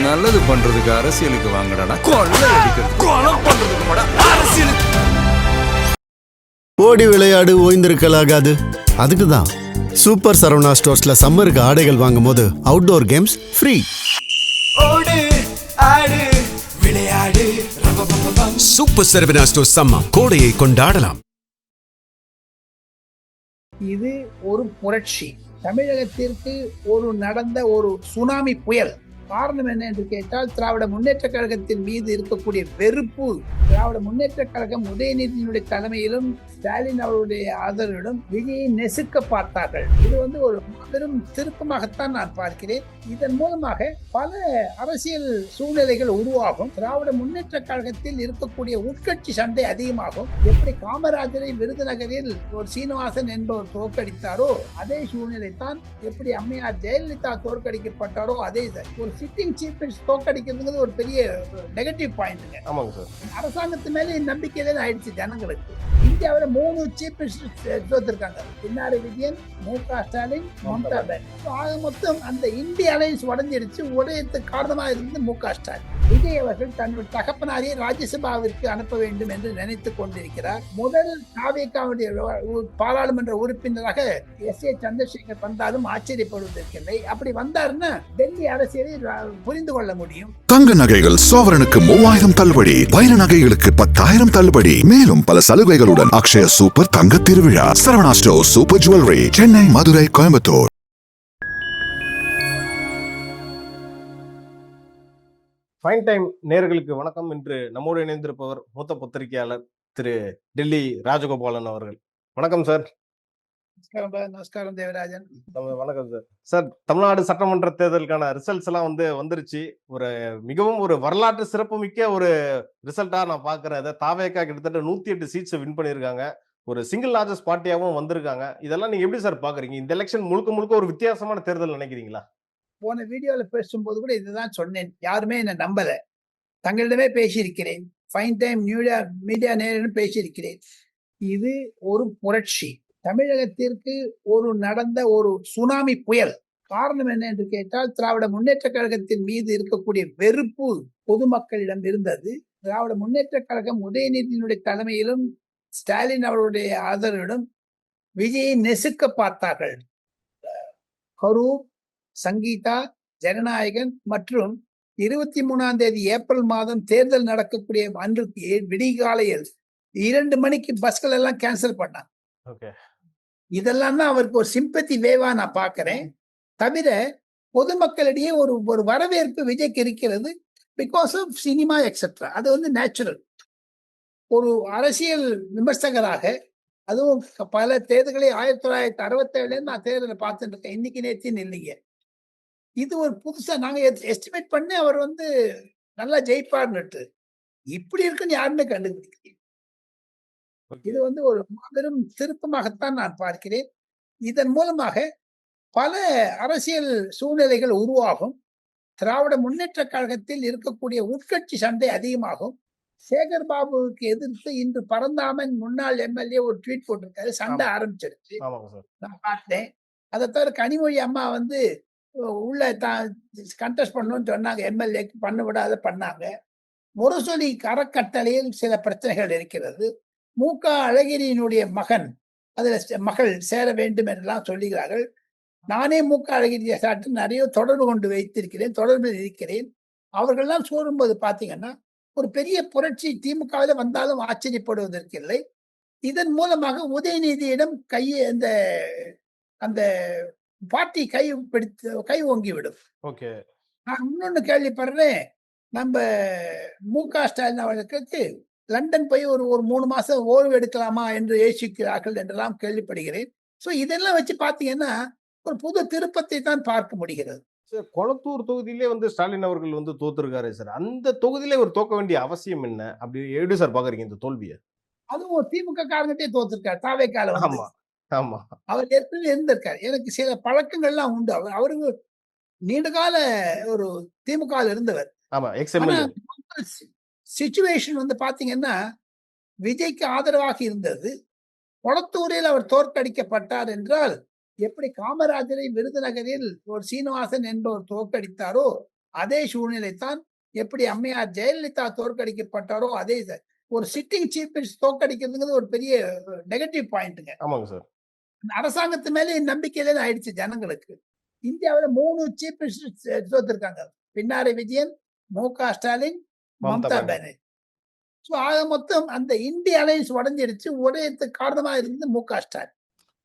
நல்லது பண்றதுக்கு அரசியலுக்கு வாங்கடா, கொள்ளை அடிக்கிறது கொலை பண்றதுக்கு அரசியலுக்கு. ஓடி விளையாடு ஓய்ந்திருக்கலாகாது. அதுக்கு தான் சூப்பர் சரவணா ஸ்டோர்ஸ்ல சம்மருக்கு ஆடைகள் வாங்கும் போது அவுட்டோர் கேம்ஸ் ஃப்ரீ. ஓடு ஆடு விளையாடு. சூப்பர் சரவணா ஸ்டோர்ஸ் சம்மர் கோடையை கொண்டாடலாம். இது ஒரு புரட்சி. தமிழகத்திற்கு நடந்த ஒரு சுனாமி புயல். காரணம் என்ன என்று கேட்டால், திராவிட முன்னேற்ற கழகத்தின் மீது இருக்கக்கூடிய வெறுப்பு. திராவிட முன்னேற்ற கழகம் உதயநிதியினுடைய தலைமையிலும் ஸ்டாலின் அவருடைய ஆதரவிலும் விஜயை நெசுக்க பார்த்தார்கள். இது ஒரு பெரும் திருப்பமாகத்தான் நான் பார்க்கிறேன். இதன் மூலமாக பல அரசியல் சூழ்நிலைகள் உருவாகும். திராவிட முன்னேற்ற கழகத்தில் இருக்கக்கூடிய உட்கட்சி சண்டை அதிகமாகும். எப்படி காமராஜரை விருதுநகரில் ஒரு சீனிவாசன் என்பவர் தோற்கடித்தாரோ அதே சூழ்நிலை தான். எப்படி அம்மையார் ஜெயலலிதா தோற்கடிக்கப்பட்டாரோ அதே ஒரு சிட்டிங் சீஃப் மினிஸ்டர் தோற்கடிக்கிறதுங்கிறது ஒரு பெரிய நெகட்டிவ் பாயிண்ட். அரசாங்கத்து மேலே நம்பிக்கையில ஆயிடுச்சு ஜனங்களுக்கு. இந்தியாவில் 3 சீஃப் மினிஸ்டர் தோத்திருக்காங்க. பின்னாடி விஜயன், மு.க. ஸ்டாலின், மம்தா பானர்ஜி. ஆக மொத்தம் அந்த இந்திய அலையன்ஸ் உடஞ்சிடுச்சு. உடையத்துக்கு காரணமாக இருந்து மு.க. ஸ்டாலின். விஜய் அவர்கள் தன்னுடைய தகப்பனாரை ராஜ்யசபாவிற்கு அனுப்ப வேண்டும் என்று நினைத்துக் கொண்டிருக்கிறார். முதல் தாவேகாவுடைய பாராளுமன்ற உறுப்பினராக எஸ்.ஏ. சந்திரசேகர் வந்தாலும் ஆச்சரியப்படுவதற்கில்லை. அப்படி வந்தாருன்னா டெல்லி அரசியலை புரிந்து கொள்ள முடியும். தங்க நகைகள் சோவரனுக்கு 3000 தள்ளுபடி, வைர நகைகளுக்கு 10,000 தள்ளுபடி, மேலும் பல சலுகைகளுடன் அக்ஷய சூப்பர் தங்க திருவிழா. Saravana store super jewellery, Chennai, Madurai, Coimbatore. Fine time நேயர்களுக்கு வணக்கம். இன்று நம்மோடு இணைந்திருப்பவர் மூத்த பத்திரிகையாளர் திரு டெல்லி ராஜகோபாலன் அவர்கள். வணக்கம் சார். நமஸ்காரம் தேவராஜன். வணக்கம் சார். சார், தமிழ்நாடு சட்டமன்ற தேர்தலுக்கான ரிசல்ட்ஸ் எல்லாம் வந்துருச்சு. மிகவும் ஒரு வரலாற்று சிறப்புமிக்க ஒரு ரிசல்ட்டா நான் பாக்குறேன். தாவேகா கிட்டத்தட்ட 108 சீட்ஸ் வின் பண்ணிருக்காங்க. ஒரு சிங்கிள் லார்ஜஸ்ட் பார்ட்டியாவும் வந்திருக்காங்க. இதெல்லாம் நீங்க எப்படி சார் பாக்குறீங்க? இந்த எலெக்ஷன் முழுக்க ஒரு வித்தியாசமான தேர்தல் நினைக்கிறீங்களா? போன வீடியோல பேசும்போது கூட இதுதான் சொன்னேன். யாருமே என்ன நம்பல. தங்களிடமே பேசியிருக்கிறேன். ஃபைன் டைம் மீடியா நேரிலும் பேசியிருக்கிறேன். இது ஒரு புரட்சி. தமிழகத்திற்கு நடந்த ஒரு சுனாமி புயல். காரணம் என்ன என்று கேட்டால், திராவிட முன்னேற்ற கழகத்தின் மீது இருக்கக்கூடிய வெறுப்பு பொதுமக்களிடம் இருந்தது. திராவிட முன்னேற்ற கழகம் உதயநிதியினுடைய தலைமையிலும் ஸ்டாலின் அவருடைய ஆதரவிலும் விஜயை நெசுக்க பார்த்தார்கள். கரூர், சங்கீதா, ஜனநாயகன் மற்றும் 23ஆம் தேதி ஏப்ரல் மாதம் தேர்தல் நடக்கக்கூடிய அன்று விடிகாலையில் 2 மணிக்கு பஸ்கள் எல்லாம் கேன்சல் பண்ணாங்க. இதெல்லாம் தான் அவருக்கு ஒரு சிம்பத்தி வேவா நான் பாக்குறேன். தவிர பொதுமக்களிடையே ஒரு வரவேற்பு விஜய்க்கு இருக்கிறது. Because of cinema etcetera. அது நேச்சுரல். ஒரு அரசியல் விமர்சகராக, அதுவும் பல தேர்தல்களை 1967 நான் தேர்தலை பார்த்துட்டு இருக்கேன். இன்னைக்கு நேத்தின்னு இல்லைங்க. இது ஒரு புதுசா நாங்க எஸ்டிமேட் பண்ணி அவர் நல்லா ஜெயிப்பார்னுட்டு. இப்படி இருக்குன்னு யாருமே கண்டுபிடிக்கல. இது ஒரு மாபெரும் திருப்பமாகத்தான் நான் பார்க்கிறேன். இதன் மூலமாக பல அரசியல் சூழ்நிலைகள் உருவாகும். திராவிட முன்னேற்ற கழகத்தில் இருக்கக்கூடிய உட்கட்சி சண்டை அதிகமாகும். சேகர் பாபுவுக்கு எதிர்த்து இன்று பரந்தாமன் முன்னாள் எம்எல்ஏ ஒரு ட்வீட் போட்டிருக்காரு. சண்டை ஆரம்பிச்சிருச்சு. நான் பார்த்தேன். அதை தவிர கனிமொழி அம்மா உள்ள கண்டெஸ்ட் பண்ணணும்னு சொன்னாங்க. எம்எல்ஏக்கு பண்ண விடாத பண்ணாங்க. முரசொலி அறக்கட்டளையில் சில பிரச்சனைகள் இருக்கிறது. மு.க. அழகிரியினுடைய மகள் சேர வேண்டும் என்றெல்லாம் சொல்லுகிறார்கள். நானே மு.க. அழகிரியை சாட்டு நிறைய தொடர்பு கொண்டு தொடர்பில் இருக்கிறேன். அவர்கள்லாம் சொல்லும்போது பாத்தீங்கன்னா ஒரு பெரிய புரட்சி திமுகவில் வந்தாலும் ஆச்சரியப்படுவதற்கில்லை. இதன் மூலமாக உதயநிதியிடம் அந்த பார்ட்டி கை ஓங்கிவிடும். நான் இன்னொன்னு கேள்விப்படுறேன். நம்ம மு.க. ஸ்டாலின் அவர்களுக்கு லண்டன் போய் ஒரு 3 மாசம் ஓய்வு எடுக்கலாமா என்று யோசிக்கிறார்கள் என்றெல்லாம் கேள்விப்படுகிறேன். சோ இதெல்லாம் வச்சு பாத்தீங்கன்னா ஒரு புது திருப்பத்தை தான் பார்க்க முடிகிறது. சார், கொளத்தூர் தொகுதியிலே ஸ்டாலின் அவர்கள் தோத்துருக்காரு சார். அந்த தொகுதியிலே ஒரு தோக்க வேண்டிய அவசியம் என்ன? அப்படி எப்படி சார் பாக்குறீங்க இந்த தோல்வியை? அதுவும் ஒரு திமுக காரங்கிட்டே தோத்துருக்காரு. தாவேகால ஆமா, அவர் ஏற்கனவே இருந்திருக்காரு. எனக்கு சில பழக்கங்கள்லாம் உண்டு. அவருக்கு நீண்ட கால ஒரு திமுக இருந்தவர். சிச்சுவேஷன் பாத்தீங்கன்னா விஜய்க்கு ஆதரவாக இருந்தது. கொளத்தூரில் அவர் தோற்கடிக்கப்பட்டார் என்றால் எப்படி காமராஜரை விருதுநகரில் ஒரு சீனிவாசன் என்பவர் தோற்கடித்தாரோ அதே சூழ்நிலை தான் எப்படி அம்மையார் ஜெயலலிதா தோற்கடிக்கப்பட்டாரோ அதே ஒரு சிட்டிங் சீஃப் மினிஸ்டர் தோற்கடிக்கிறதுங்கிறது ஒரு பெரிய நெகட்டிவ் பாயிண்ட்டுங்க. ஆமாங்க சார். அரசாங்கத்து மேலே நம்பிக்கையில ஆயிடுச்சு ஜனங்களுக்கு. இந்தியாவில் 3 சீஃப் மினிஸ்டர் தோத்திருக்காங்க. பின்னாரி விஜயன், மு.க. ஸ்டாலின், மம்தா பானர்ஜி. ஸோ ஆக மொத்தம் அந்த இந்திய அலையன்ஸ் உடஞ்சிடுச்சு. உடையத்துக்கு காரணமா இருந்தது மு.க. ஸ்டாலின்.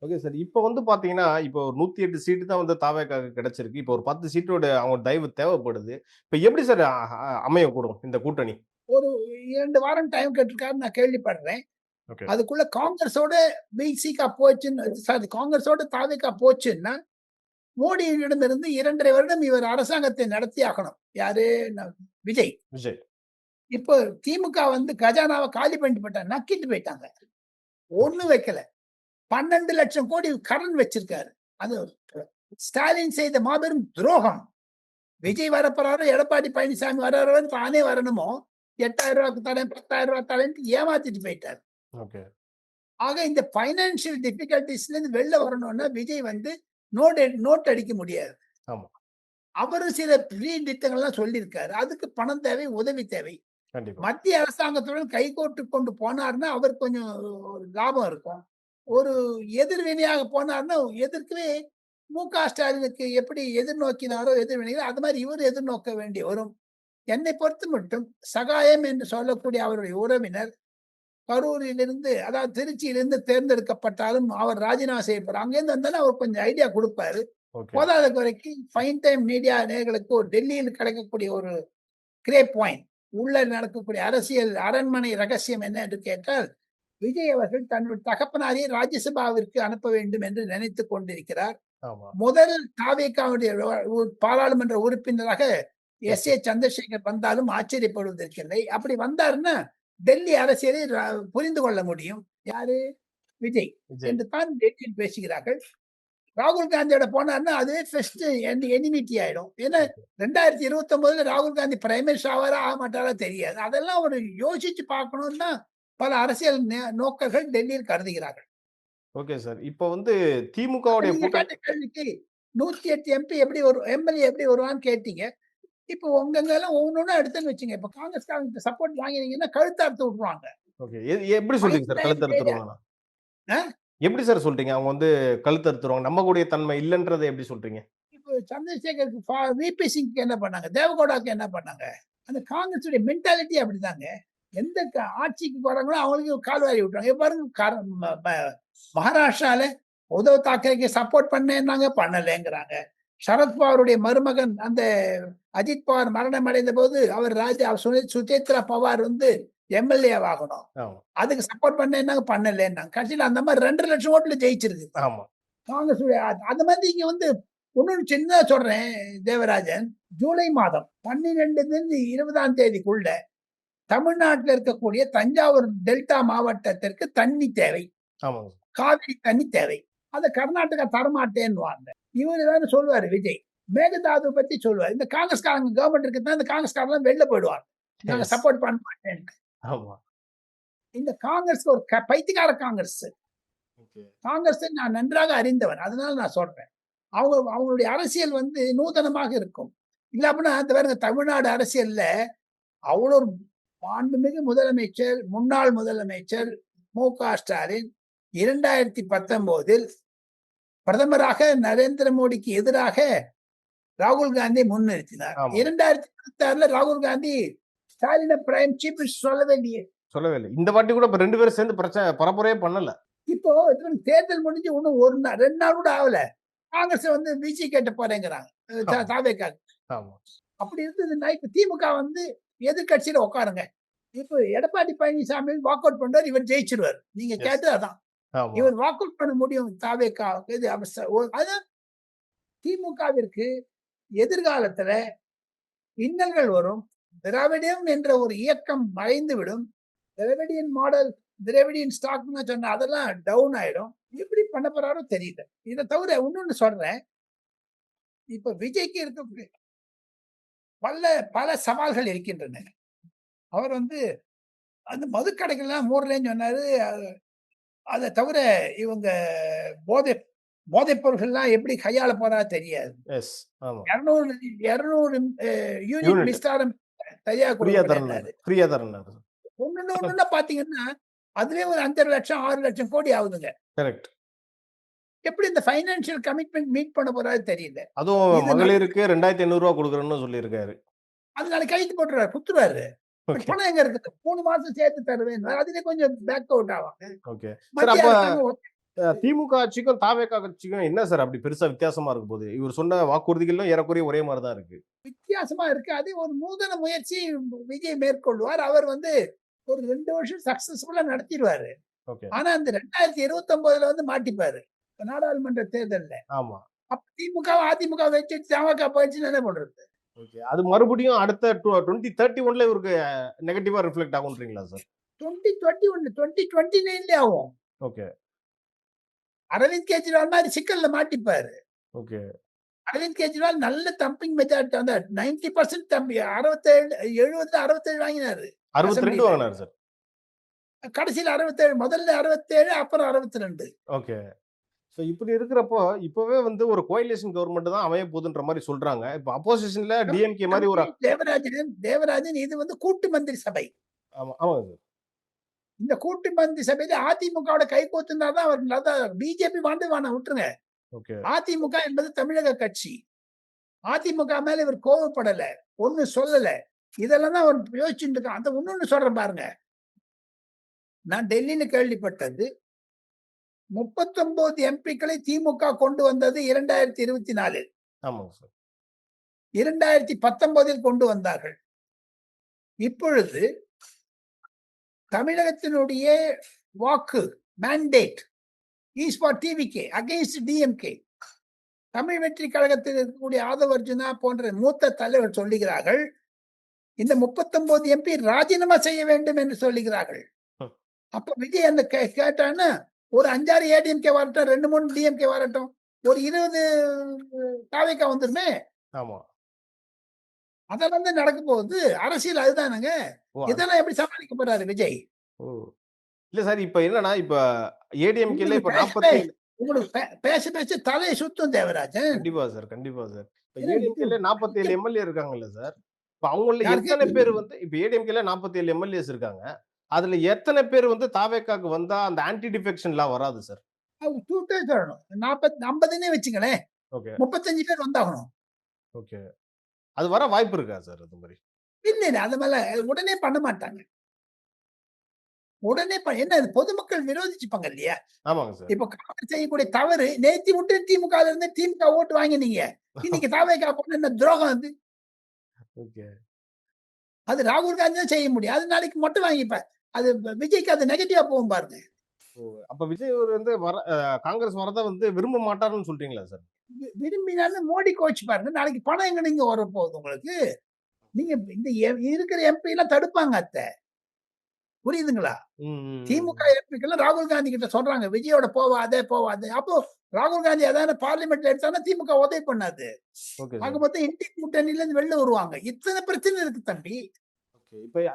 Okay sir. இப்போ வந்து பாத்தீங்கன்னா, இப்போ ஒரு 108 சீட்டு தான் வந்து தாவேக்காக்கு கிடைச்சிருக்கு. இப்போ ஒரு 10 சீட்டோட அவங்க தயவு தேவைப்படுது. இப்போ எப்படி சார் அமையக்கூடும் இந்த கூட்டணி? ஒரு 2 வாரம் டைம் கேட்டிருக்காருன்னு நான் கேள்விப்படுறேன். ஓகே. அதுக்குள்ள காங்கிரஸோட பிசிக போச்சுன்னு, சாரி, காங்கிரஸோட தாவேகா போச்சுன்னா மோடியிடமிருந்து 2.5 வருடம் இவர் அரசாங்கத்தை நடத்தி ஆகணும். யாரு? விஜய். விஜய். இப்போ திமுக வந்து கஜானாவை காலி பண்ணிட்டு போயிட்டாங்க, நக்கிட்டு போயிட்டாங்க. ஒண்ணும் வைக்கல. 12 லட்சம் கோடி கடன் வச்சிருக்காரு. அது ஸ்டாலின் செய்த மாபெரும் துரோகம். விஜய் வரப்போறாரோ, எடப்பாடி பழனிசாமி வர்றாரோ, தானே வரணுமோ, 8,000 ரூபாய்க்கு தரேன், 10,000 ரூபாய் தரேன் ஏமாத்திட்டு போயிட்டார். ஓகே. ஆக இந்த பைனான்சியல் டிஃபிகல்டிஸ்ல இருந்து வெளில வரணும்னா விஜய் வந்து நோட் அடிக்க முடியாது. ஆமா. அவரும் சில திட்டங்கள்லாம் சொல்லியிருக்காரு. அதுக்கு பணம் தேவை, உதவி தேவை. கண்டிப்பா. மத்திய அரசாங்கத்துடன் கைகோட்டு கொண்டு போனார்னா அவர் கொஞ்சம் லாபம் இருக்கும். ஒரு எதிர்வினையாக போனார்னா எதிர்க்கவே மு.க. ஸ்டாலினுக்கு எப்படி எதிர்நோக்கினாரோ எதிர்வினைகள், அது மாதிரி இவர் எதிர்நோக்க வேண்டி வரும். என்னை பொறுத்து மட்டும் சகாயம் என்று சொல்லக்கூடிய அவருடைய உறவினர் கரூரிலிருந்து, அதாவது திருச்சியிலிருந்து தேர்ந்தெடுக்கப்பட்டாலும் அவர் ராஜினாமா செய்யப்படுறார். அங்கேருந்து வந்தாலும் அவர் கொஞ்சம் ஐடியா கொடுப்பாரு. ஓகே. போதாத குறைக்கு ஃபைன் டைம் மீடியா நேயர்களுக்கு ஒரு டெல்லியில் கிடைக்கக்கூடிய ஒரு கிரே பாயிண்ட், உள்ள நடக்கக்கூடிய அரசியல் அரண்மனை ரகசியம் என்ன என்று கேட்டால், விஜய் அவர்கள் தன்னுடைய தகப்பனாரை ராஜ்யசபாவிற்கு அனுப்ப வேண்டும் என்று நினைத்துக் கொண்டிருக்கிறார். ஆமா. முதல் தாவேகாவுடைய பாராளுமன்ற உறுப்பினராக எஸ்.ஏ. சந்திரசேகர் வந்தாலும் ஆச்சரியப்படுவதற்கில்லை. அப்படி வந்தாருன்னா டெல்லி அரசியலை புரிந்து கொள்ள முடியும். யாரு? விஜய் என்று தான் டெல்லியில் பேசுகிறார்கள். ராகுல் காந்தியோட போனார்னா அதுவே ஃபர்ஸ்ட் எனிமிட்டி ஆயிடும். ஏன்னா 2029 ராகுல் காந்தி பிரைம் மினிஸ்டர் ஆவாரா ஆக மாட்டாரா தெரியாது. அதெல்லாம் ஒரு யோசிச்சு பார்க்கணும்னா பல அரசியல் நோக்கர்கள் டெல்லியில் கருதுகிறார்கள். Okay sir. இப்போ வந்து திமுகவுடைய நீங்க கேட்ட கேள்விக்கு 108 எம்பி எப்படி எம்எல்ஏ எப்படி வருவான்னு கேட்டீங்க. இப்போ உங்கெல்லாம் ஒவ்வொன்றும் எடுத்துன்னு வச்சுங்க. இப்போ காங்கிரஸ்காரங்க சப்போர்ட் வாங்கினீங்கன்னா கழுத்து அறுத்து விட்டுருவாங்க. ஓகே. எப்படி சொல்றீங்க சார் கழுத்து அறுத்துருவாங்க? எப்படி சார் சொல்றீங்க? அவங்க வந்து கழுத்து அறுத்துருவாங்க, நம்பக்கூடிய தன்மை இல்லன்றதை எப்படி சொல்றீங்க? இப்போ சந்திரசேகருக்கு விபி சிங்க்கு என்ன பண்ணாங்க, தேவகவுடாக்கு என்ன பண்ணாங்க? அந்த காங்கிரஸுடைய மென்டாலிட்டி அப்படிதாங்க. எந்த ஆட்சிக்கு போறாங்களோ அவங்களுக்கு கால் வாரி விட்டுறாங்க. பாருங்க, மகாராஷ்டிரால உத்தவ் தாக்கரேக்கு சப்போர்ட் பண்ணேன்னாங்க, பண்ணலைங்கிறாங்க. சரத்பவாருடைய மருமகன் அந்த அஜித் பவார் மரணம் அடைந்த போது அவர் சுசேத்ரா பவார் வந்து எம்எல்ஏ ஆகணும், அதுக்கு சப்போர்ட் பண்ணேன்னாங்க, பண்ணலன்னாங்க. கட்சியில அந்த மாதிரி 2.5 லட்சம் ஓட்டுல ஜெயிச்சிருக்கு காங்கிரஸ். அந்த மாதிரி இங்க வந்து இன்னொன்னு சின்னதா சொல்றேன் தேவராஜன், ஜூலை மாதம் 12 20ஆம் தேதிக்குள்ள தமிழ்நாட்டில் இருக்கக்கூடிய தஞ்சாவூர் டெல்டா மாவட்டத்திற்கு தண்ணி தேவை, காவிரி தண்ணி தேவை. அதை கர்நாடகா தரமாட்டேன்னு இவரு தான் சொல்லுவாரு விஜய். மேகதாது பத்தி சொல்லுவாரு. இந்த காங்கிரஸ்காரங்க கவர்மெண்ட் இருக்குதான் இந்த காங்கிரஸ்காரங்க வெளில போயிடுவாங்க, நாங்க சப்போர்ட் பண்ண மாட்டேன். இந்த காங்கிரஸ் ஒரு பைத்தியக்கார காங்கிரஸ். காங்கிரஸ் நான் நன்றாக அறிந்தவன், அதனால நான் சொல்றேன். அவங்களுடைய அரசியல் வந்து நூதனமாக இருக்கும். இல்ல அப்படின்னா அந்த பாருங்க, தமிழ்நாடு அரசியல்ல அவ்வளோ மாண்புமிகு முதலமைச்சர், முன்னாள் முதலமைச்சர் மு.க. ஸ்டாலின் 2019 பிரதமராக நரேந்திர மோடிக்கு எதிராக ராகுல் காந்தி முன்னிறுத்தினார். 2026 ராகுல் காந்தி ஸ்டாலினை பிரைம் சீஃப் சொல்லவே இல்லையே. இந்த வாட்டி கூட 2 பேரும் சேர்ந்து பரப்புரையே பண்ணல. இப்போ தேர்தல் முடிஞ்சு இன்னும் 2 நாள் கூட ஆகல, காங்கிரஸ் வந்து பிசி கேட்ட போறேங்கிறாங்க தாவேக்காக. அப்படி இருந்ததுன்னா இப்ப திமுக வந்து எதிர்கட்சியில உட்காருங்க. இப்போ எடப்பாடி பழனிசாமி வாக் அவுட் பண்றாரு, இவர் ஜெயிச்சிருவார். நீங்க கேட்டு அதான் இவர் வாக் அவுட் பண்ண முடியும் தாவேக்காவுக்கு. இது அதான் திமுகவிற்கு எதிர்காலத்துல இன்னல்கள் வரும். திராவிடம் என்ற ஒரு இயக்கம் மறைந்து விடும். திராவிடியன் மாடல், திராவிடியன் ஸ்டாக்னு சொன்ன அதெல்லாம் டவுன் ஆயிடும். எப்படி பண்ண போறாரோ தெரியல. இதை தவிர இன்னொன்னு சொல்றேன், இப்ப விஜய்க்கு இருக்க பல சவால்கள் இருக்கின்றன. அவர் வந்து அந்த மதுக்கடைகள்லாம் மூடுறேன்னு சொன்னாரு. அதை தவிர இவங்க போதைப் பொருட்கள்லாம் எப்படி கையாள போறா தெரியாது. எஸ். ஆமா. 200 யூனிட் யூனிட் மின்சாரம் சரியா ஃப்ரீயா கொடுக்கப்படுறாரு. தரேன்னாரு. ஒண்ணுன்னா பாத்தீங்கன்னா அதுவே ஒரு 5 லட்சம் 6 லட்சம் கோடி ஆகுதுங்க. கரெக்ட். எப்படி இந்த ஃபைனான்சியல் கமிட்மெண்ட் மீட் பண்ண போறாரு தெரியல. அதுவும் இது மகளிருக்கு 2500 ரூபா கொடுக்குறேன்னு சொல்லியிருக்காரு. அது நாளைக்கு கைது போட்டுறாரு, குத்துறாரு. ஓகே. பணம் எங்க இருக்குது? 3 மாசம் சேர்த்து தருவேன். அதுல கொஞ்சம் பேக் அவுட் ஆவாங்க. ஓகே. சார், மத்திய அப்ப அரசாங்கம் திமுக ஆட்சிக்கும் தாவேகா கட்சிக்கும் என்ன சார் அப்படி பெருசா வித்தியாசமா இருக்க போகுது? இவர் சொன்ன வாக்குறுதிகளும் ஏறக்குறைய ஒரே மாதிரி தான் இருக்கு. வித்தியாசமா இருக்கு. அது ஒரு நூதன முயற்சி விஜய் மேற்கொள்வார். அவர் வந்து ஒரு 2 வருஷம் சக்சஸ்ஃபுல்லா நடத்திடுவாரு. ஓகே. ஆனா அந்த 2029ல வந்து மாட்டிப்பாரு நாடாளுமன்ற தேர்தல்ல. ஆமா. அப்ப திமுக அதிமுக வச்சு தமாக போயிடுச்சுன்னு என்ன பண்றது? ஓகே. அது மறுபடியும் அடுத்த 2031ல இவருக்கு நெகட்டிவா ரிஃப்ளெக்ட் ஆகும்ன்றீங்களா சார்? 2021 2029ல ஆகும். ஓகே. அரவிந்த் கெஜ்ரிவால் மாதிரி சிக்கல்ல மாட்டிப்பாரு. ஓகே. அரவிந்த் கெஜ்ரிவால் நல்ல தம்பிங் மெஜாரிட்டி அந்த 90% தம்பி 67 70 67 வாங்கினாரு. 62 அசெம்பிளில. வாங்கினாரு சார். கடைசியில 67 முதல்ல 67 அப்புறம் 62. ஓகே. சோ இப்படி இருக்கிறப்போ இப்பவே வந்து ஒரு கோயலிஷன் கவர்மெண்ட் தான் அமைய போகுதுன்ற மாதிரி சொல்றாங்க. இப்ப அப்போசிஷன்ல டிஎம்கே மாதிரி ஒரு தேவராஜன் இது வந்து கூட்டு மந்திரி சபை. ஆமா ஆமாங்க சார். இந்த கூட்டு மந்திரி சபையில அதிமுகவோட கை கோத்துனாதான் அவர் பிஜேபி வாண்டவான விட்டுருங்க. ஓகே. அதிமுக என்பது தமிழக கட்சி. அதிமுக மேல இவர் கோவப்படல, ஒண்ணு சொல்லல. இதெல்லாம் தான் அவர் யோசிச்சுட்டு இருக்கான். அந்த ஒண்ணு சொல்றேன் பாருங்க. நான் டெல்லியில கேள்விப்பட்டது 39 எம்பிக்களை திமுக கொண்டு வந்தது 2024. ஆமாங்க சார். 2019 கொண்டு வந்தார்கள். இப்பொழுது தமிழகத்தினுடைய வாக்கு mandate is for TVK against DMK. Tamil வெற்றி கழகத்தில் இருக்கக்கூடிய ஆதவ் அர்ஜுனா போன்ற மூத்த தலைவர் சொல்லுகிறார்கள் இந்த 39 எம்பி ராஜினாமா செய்ய வேண்டும் என்று சொல்லுகிறார்கள். அப்ப விஜய் அந்த கேட்டான்னா ஒரு 5-6 ஏடிஎம்கே வரட்டும், 2-3 டிஎம்கே வரட்டும், ஒரு 20 தாவேக்கா வந்துருமே. ஆமா. அதெல்லாம் தான் நடக்க போகுது. அரசியல் அதுதானுங்க. இதெல்லாம் எப்படி சமாளிக்க போறாரு விஜய்? ஓ. இல்ல சார், இப்ப என்னன்னா இப்ப ஏடிஎம்கேல இப்ப 47 உங்களுக்கு பேச தலையை சுத்தும் தேவராஜன். கண்டிப்பா சார், கண்டிப்பா சார். இப்ப ஏன்னா ஏடிஎம்கேல 47 எம்எல்ஏ இருக்காங்கல்ல சார். இப்ப அவங்கள யாருக்கு? எத்தனை பேர் வந்து இப்ப ஏடிஎம்கேல 47 எம்எல்ஏஸ் இருக்காங்க. அதுல எத்தனை பேர் வந்து தாவேக்காக்கு வந்தா அந்த ஆன்டி டிஃபெக்ஷன் லா வராது சார்? அவங்க தூட்டே சொல்லணும். 50ன்னே வச்சுங்களேன். ஓகே. 35 பேர் வந்தாகணும். ஓகே. அது வர வாய்ப்பு இருக்கா சார் அது மாதிரி? இல்ல அது மேல உடனே பண்ண மாட்டாங்க. உடனே என்ன இது பொதுமக்கள் விரோதிச்சுப்பாங்க இல்லையா? ஆமாங்க சார். இப்ப காங்கிரஸ் செய்யக்கூடிய தவறு நேத்தி விட்டு திமுக இருந்து திமுக ஓட்டு வாங்கினீங்க. இன்னைக்கு தாவேக்கா பண்ண என்ன துரோகம் அது? ஓகே. அது ராகுல் காந்தி தான் செய்ய முடியும். அது நாளைக்கு மட்டும் வாங்கிப்பேன். அது விஜய்க்கு அது நெகட்டிவா போகும் பாருங்க. அப்ப விஜய் வந்து காங்கிரஸ் வரத வந்து விரும்ப மாட்டாருன்னு சொல்றீங்களா சார்? விரும்பினாலும் மோடி கோச் பாருங்க. நாளைக்கு பணம் எங்க நீங்க வர போகுது உங்களுக்கு? நீங்க இந்த இருக்கிற எம்பி எல்லாம் தடுப்பாங்க அத்தை. புரியுதுங்களா? திமுக எம்பிக்கெல்லாம் ராகுல் காந்தி கிட்ட சொல்றாங்க விஜயோட போவாதே. அப்போ ராகுல் காந்தி அதான பார்லிமெண்ட்ல எடுத்தானா திமுக உதவி பண்ணாது. ஆக மொத்தம் இந்திய கூட்டணியில இருந்து வெளில வருவாங்க. இத்தனை பிரச்சனை இருக்கு தம்பி.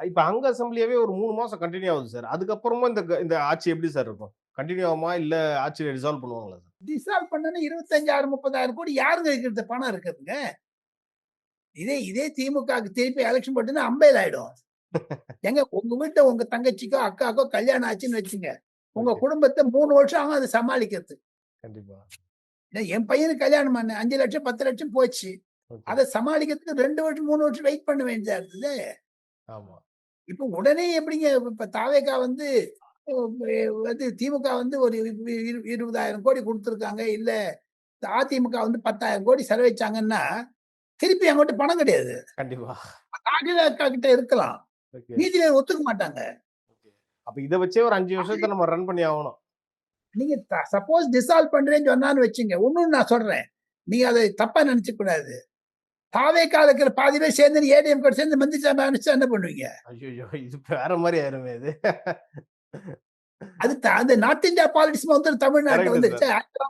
இப்ப அங்க அசம்பிளியாவே ஒரு 3 மாசம் கண்டினியூ ஆகுது சார். அதுக்கப்புறமா இந்த ஆட்சி எப்படி சார் இருக்கும்? கண்டினியூ ஆகுமா இல்ல ஆட்சியை டிசால்வ் பண்ணுவாங்களா சார்? டிசால்வ் பண்ணனா 25,000 30,000 கோடி யாருங்க இருக்கிறது பணம் இருக்குதுங்க? இதே திமுகவுக்கு திருப்பி எலெக்ஷன் போட்டுன்னா அம்பேல் ஆயிடும். எங்க உங்க வீட்டை உங்க தங்கச்சிக்கோ அக்காக்கோ கல்யாணம் ஆச்சுன்னு வச்சுங்க. உங்க குடும்பத்தை 3 வருஷம் ஆகும் அதை சமாளிக்கிறது. கண்டிப்பா. என் பையனுக்கு கல்யாணம் பண்ண 5 லட்சம் 10 லட்சம் போச்சு. அதை சமாளிக்கிறதுக்கு 2 வருஷம் 3 வருஷம் வெயிட் பண்ண வேண்டியதா இருக்குது. ஆமா. இப்ப உடனே எப்படிங்க? இப்ப தாவேக்கா வந்து திமுக வந்து ஒரு 20,000 கோடி கொடுத்துருக்காங்க. இல்ல அதிமுக வந்து 10,000 கோடி செலவழிச்சாங்கன்னா திருப்பி அங்கிட்ட பணம் கிடையாது. கண்டிப்பா. அக்கா கிட்ட இருக்கலாம். நீதிபதி ஒத்துக்க மாட்டாங்க. அப்ப இத வச்சே ஒரு 5 வருஷத்தை நம்ம ரன் பண்ணி ஆகணும். நீங்க சப்போஸ் டிசால்வ் பண்றேன்னு சொன்னான்னு வச்சுங்க. ஒண்ணும் நான் சொல்றேன். நீங்க அதை தப்பா நினைச்சுக்க கூடாது. தாவேக்கா இருக்கிற பாதி பேர் சேர்ந்து ஏடிஎம் கூட சேர்ந்து மந்திரி சபை அனுப்பிச்சா என்ன பண்ணுவீங்க? ஐயோ, இது வேற மாதிரி ஆயிருமே இது. அது அந்த நார்த் இந்தியா பாலிடிக்ஸ் வந்து தமிழ்நாட்டுல வந்துருச்சு.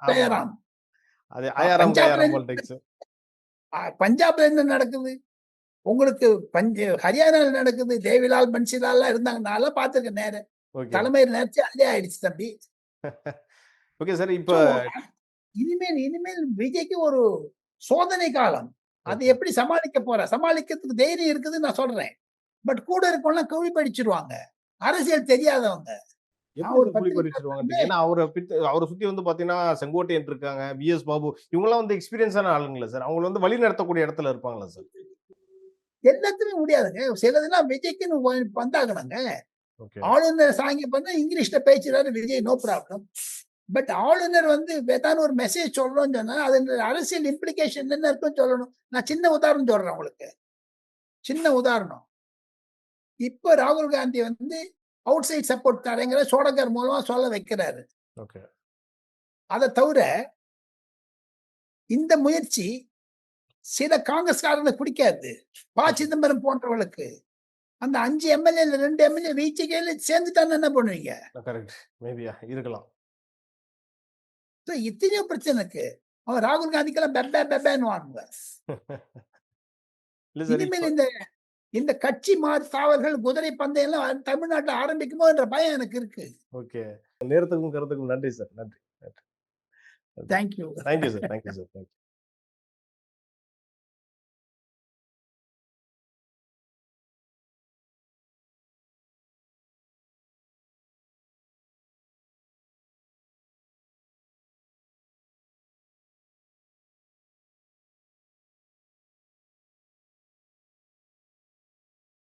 ஆயிரம் அது ஆயிரம் பாலிடிக்ஸ். பஞ்சாப்ல என்ன நடக்குது உங்களுக்கு? ஹரியானால நடக்குது. தேவிலால் பன்சிலால் இருந்தாங்க. நான் பார்த்திருக்கேன் நேரம். தலைமையில் நேரச்சு அதே ஆயிடுச்சு தம்பி. Okay sir. இப்ப இனிமேல் விஜய்க்கு ஒரு சோதனை காலம். அது எப்படி சமாளிக்க போற? சமாளிக்கிறதுக்கு தைரியம் இருக்குதுன்னு நான் சொல்றேன். பட் கூட இருக்கவங்கலாம் குழி படிச்சிருவாங்க. அரசியல் தெரியாதவங்க. எப்படி ஒரு குழி பத்திரிக்கை பறிச்சிருவாங்க? ஏன்னா அவரை சுத்தி வந்து பாத்தீங்கன்னா செங்கோட்டையன் இருக்காங்க, விஎஸ் பாபு, இவங்கெல்லாம் வந்து எக்ஸ்பீரியன்ஸான ஆளுங்களா சார்? அவங்க வந்து வழி நடத்தக்கூடிய இடத்துல இருப்பாங்களா சார்? எல்லாத்துக்குமே முடியாதுங்க. சிலதெல்லாம் விஜய்க்குன்னு வந்தாகணுங்க. ஓகே. ஆளுநர் சாங்கி பண்ணா இங்கிலீஷ்ல பேசுறாரு விஜய், நோ ப்ராப்ளம். பட் ஆளுநர் வந்து ஏதாவது ஒரு மெசேஜ் சொல்றோம்னு சொன்னா அது அரசியல் இம்ப்ளிகேஷன் என்ன இருக்குன்னு சொல்லணும். நான் சின்ன உதாரணம் சொல்றேன் உங்களுக்கு. சின்ன உதாரணம். இப்ப ராகுல் காந்தி வந்து அவுட் சைட் சப்போர்ட் தரேங்கிற சோடங்கர் மூலமா சொல்ல வைக்கிறாரு. ஓகே. அதை தவிர இந்த முயற்சி சில காங்கிரஸ்காரங்களுக்கு பிடிக்காது. ப. சிதம்பரம் போன்றவர்களுக்கு அந்த 5 எம்எல்ஏ 2 எம்எல்ஏ வீச்சுக்கையில சேர்ந்துட்டான்னு என்ன பண்ணுவீங்க? கரெக்ட். மேபியா இருக்கலாம். So, இத்தனையோ பிரச்சனை இருக்கு. அவன் ராகுல் காந்திக்கெல்லாம் பெப்பேன்னு வாங்க. இல்ல சார், இனிமேல் இந்த கட்சி தாவல்கள் குதிரை பந்தயம் எல்லாம் தமிழ்நாட்டுல ஆரம்பிக்குமோ என்ற பயம் எனக்கு இருக்கு. ஓகே. நேரத்துக்கும் கருத்துக்கும் நன்றி சார். நன்றி. Thank you. Thank you sir. Thank you sir. Thank you.